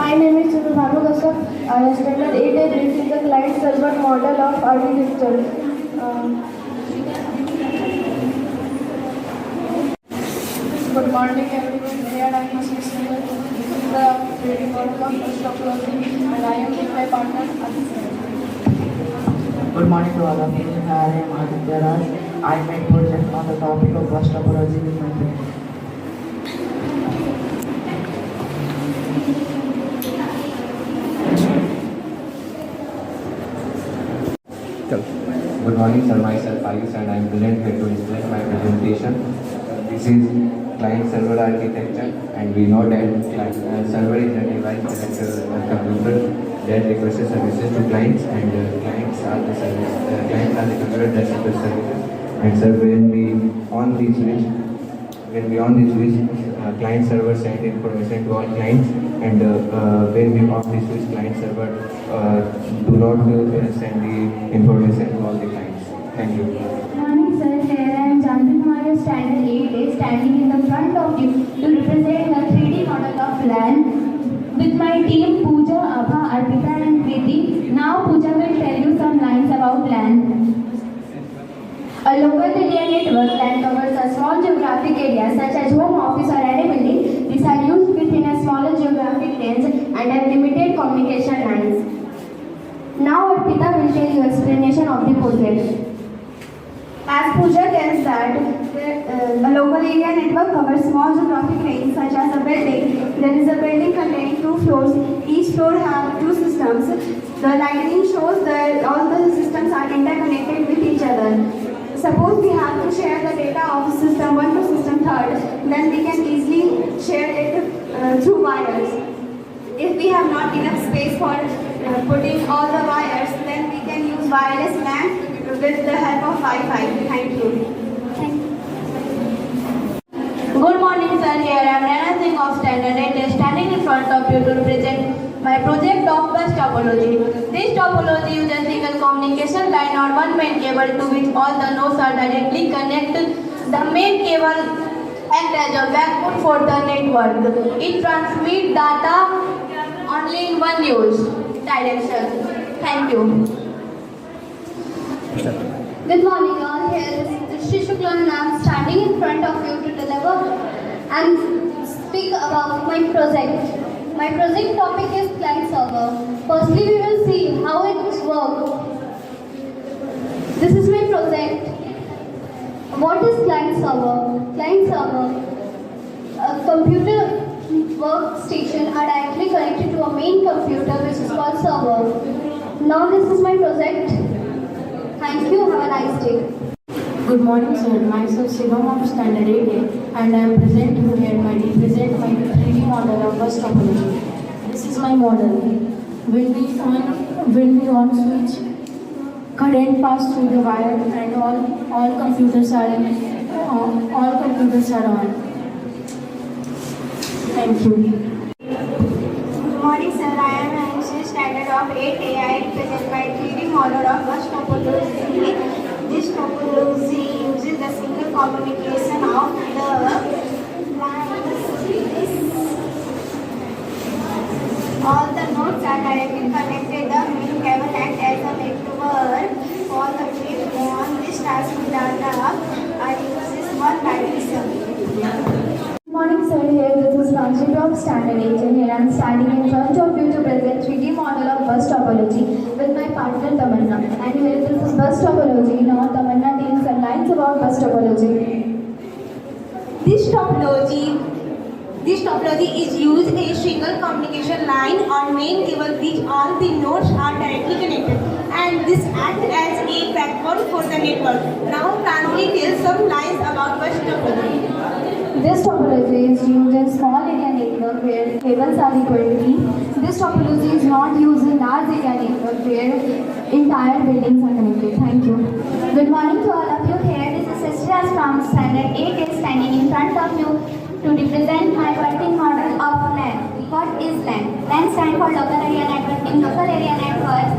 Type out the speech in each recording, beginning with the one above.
My name is Sunil Bhanukasar. Standard 8A. This is the client server model of architecture. Good morning everyone. Here I am Sunil. This is the 3D model of first topology and I am with my partner Aditya. Good morning to all of you. I am Aditya Raj. I made project on the topic of bus topology with my friend. Good morning, sir. Myself Ayush and I am present here to explain my presentation. This is client-server architecture, and we know that server is a device that a computer that requests services to clients, and clients are the service. Clients are the computer that requests services. And sir, when we on the switch, client server send information to all clients, and when we off the switch, client server do not send the information to all the clients. Thank you. Good morning, sir. Here I am Janvi Kumar, standard 8A, standing in the front of you to represent the 3D model of LAN with my team Pooja, Abha, Arpita and Preeti. Now Pooja will tell you some lines about LAN. A local area network LAN covers a small geographic area such as home, office or any building. These are used within a smaller geographic range and have limited communication lines. Now Arpita will tell you explanation of the project. As Pooja tells that a local area network covers small geographic range such as a building. There is a building containing 2 floors. Each floor has 2 systems. The lighting shows that all the systems are interconnected with each other. Suppose we have to share the data of system 1 to system 3rd, then we can easily share it through wires. If we have not enough space for putting all the wires, then we can use wireless LAN with the help of Wi-Fi. Thank you. Good morning, sir. Here I am Nana Singh of Standard 8, standing in front of you to present my project of bus topology. This topology uses single communication line or one main cable to which all the nodes are directly connected. The main cable acts as a backbone for the network. It transmits data only in one use direction. Thank you. Good morning all, here is Shri Shukla and I am standing in front of you to deliver and speak about my project. My project topic is client server. Firstly, we will see how it works. This is my project. What is client server? Client server, a computer workstation are directly connected to a main computer which is called server. Now this is my project. Thank you. Have a nice day. Good morning, sir. Myself Shivam of Standard 8A and I am present here to present my 3D model of bus topology. This is my model. When we on switch, current pass through the wire and all computers are on. Thank you. Good morning, sir. I am Anshul, standard of 8A. I represent my 3D model of bus topology. This topology uses the single communication of the lines. All the nodes are directly connected. The main cable acts as a network for the trip on this transmit data. I use one lighting circuit. Good morning, sir. Here this is Ranjit of Standard 8, and here I am standing in front of you to present 3D model of bus topology with my partner Tamanna. And here this is bus topology. Now Tamanna tells some lines about bus topology. This topology is used a single communication line or main cable which all the nodes are directly connected, and this acts as a backbone for the network. Now Pranjali tells some lines about bus topology. This topology is used in small area network where cables are equal. This topology is not used in large area network where entire buildings are connected. Thank you. Good morning to all of you. Here this is Sisters from Standard 8 is standing in front of you to represent my working model of LAN. What is LAN? LAN stands for local area network. In local area networks,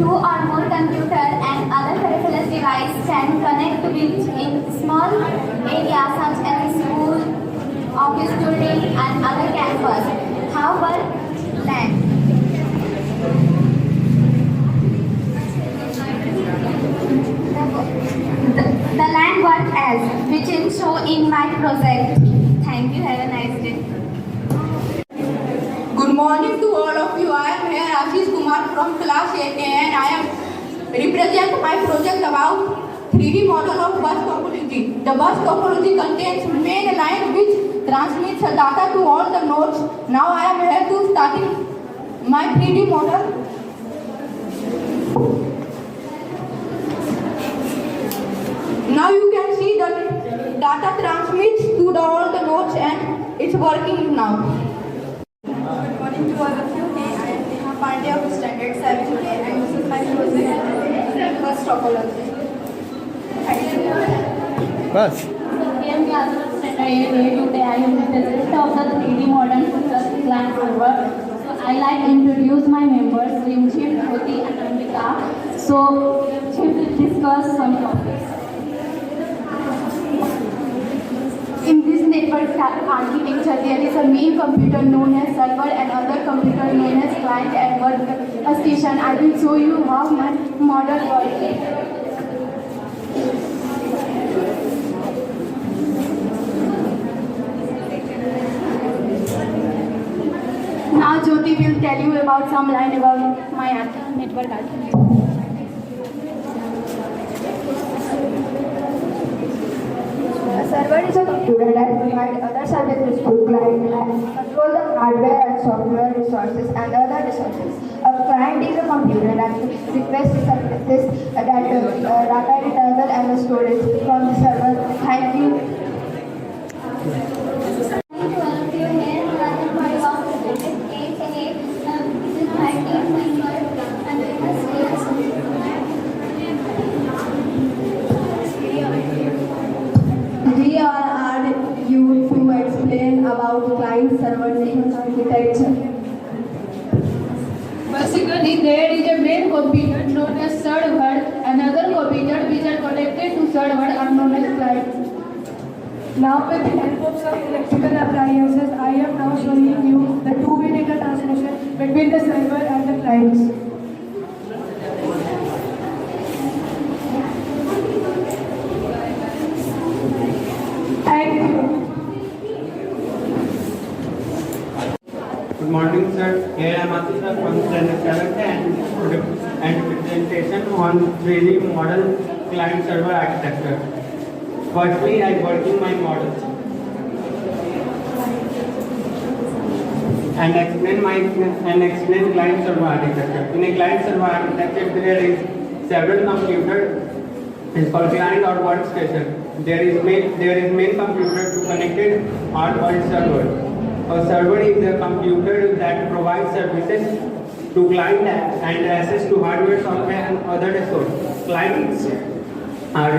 2 or more computers and other peripheral devices can connect in small areas such as school, office building and other campus. our land. The land work as which is shown in my project. Thank you. Have a nice day. Good morning to all of you. I am here Ashish Kumar from class 8A and I am represent my project about 3D model of bus topology. The bus topology contains main line which transmits data to all the nodes. Now I am here to starting my 3D model. Now you can see the data transmits to all the nodes and it's working now. Good morning to all of you. Hey, I am Neha Pandey of Standard 7A and this is my project bus topology. So here in class of standard 8A, today I am the president of the 3D modern client server. So I like to introduce my members, Rimchit, Jyoti and Ambika. So Rimchit will discuss some topics. In this network architecture, there is a main computer known as server and other computer known as client and workstation. I will show you how my model works. Now Jyoti will tell you about some line about my network architecture. A server is a computer that provides other services to client and control the hardware and software resources and other resources. A client is a computer that requests services that data retrieval and storage from the server. Thank you. We are you to explain about client-server network architecture. Basically, there is a main computer known as server, another computer which are connected to server are known as client. Now with the help of some electrical appliances, I am now showing you the two-way data transmission between the server and the clients. Thank you. Good morning, sir. Here I am Atisha from Standard 7 and presentation on 3D model client server architecture. Firstly, I am working my model and explain client server architecture. In a client server architecture, there is several computers. It's called client or workstation. There is main computer to connected or called server. A server is a computer that provides services to client and access to hardware, software, and other resources. Clients are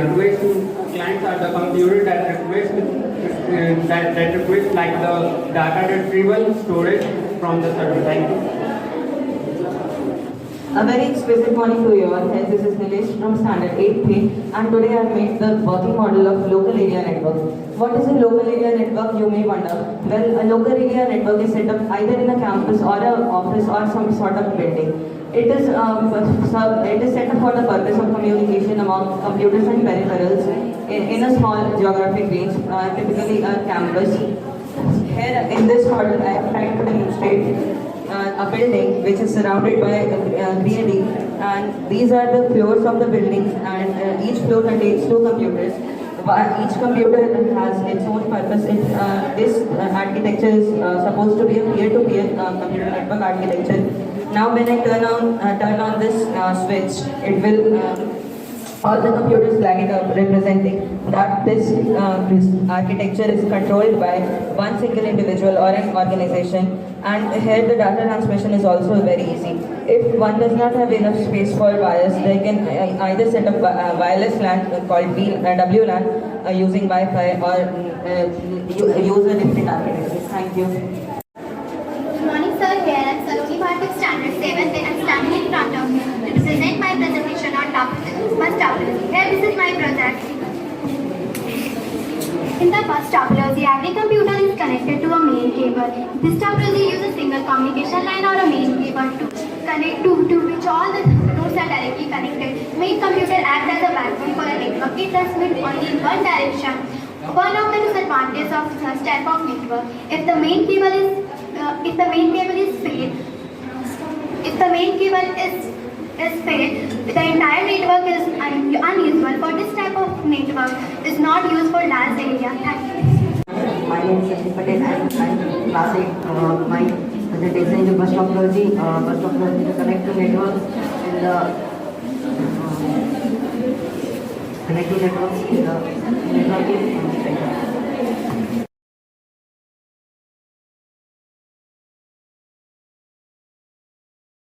the computer that request like the data retrieval, storage from the server. Thank you. A very exquisite morning to you all. This is Nilesh from Standard 8A and today I have made the working model of local area network. What is a local area network, you may wonder? Well, a local area network is set up either in a campus or an office or some sort of building. It is set up for the purpose of communication among computers and peripherals in a small geographic range, typically a campus. Here in this model I have tried to demonstrate a building which is surrounded by greenery, and these are the floors of the buildings, and each floor contains two computers. Each computer has its own purpose. This architecture is supposed to be a peer-to-peer computer network architecture. Now when I turn on this switch, it will all the computers light up, representing that this architecture is controlled by one single individual or an organization. And here the data transmission is also very easy. If one does not have enough space for wires, they can either set up wireless LAN called WLAN using Wi-Fi or use a different architecture. Thank you. Good morning, sir. Here I am Saloni Bharti, Standard 7th. I am standing in front of you to present my presentation on bus topology. Here, this is my project. In the bus topology, every computer is connected to a main cable. This topology uses a single communication line or a main cable to connect to which all the nodes are directly connected. Main computer acts as a backbone for a network. It transmits only in one direction. One of the disadvantages of such type of network, if the main cable is failed, the entire network is unusable. For this type of network is not used for large area. Thank you. My name is Sachin Patel and I'm class 8. My presentation is bus topology. Bus topology is connecting networks in the connecting networks in the networking.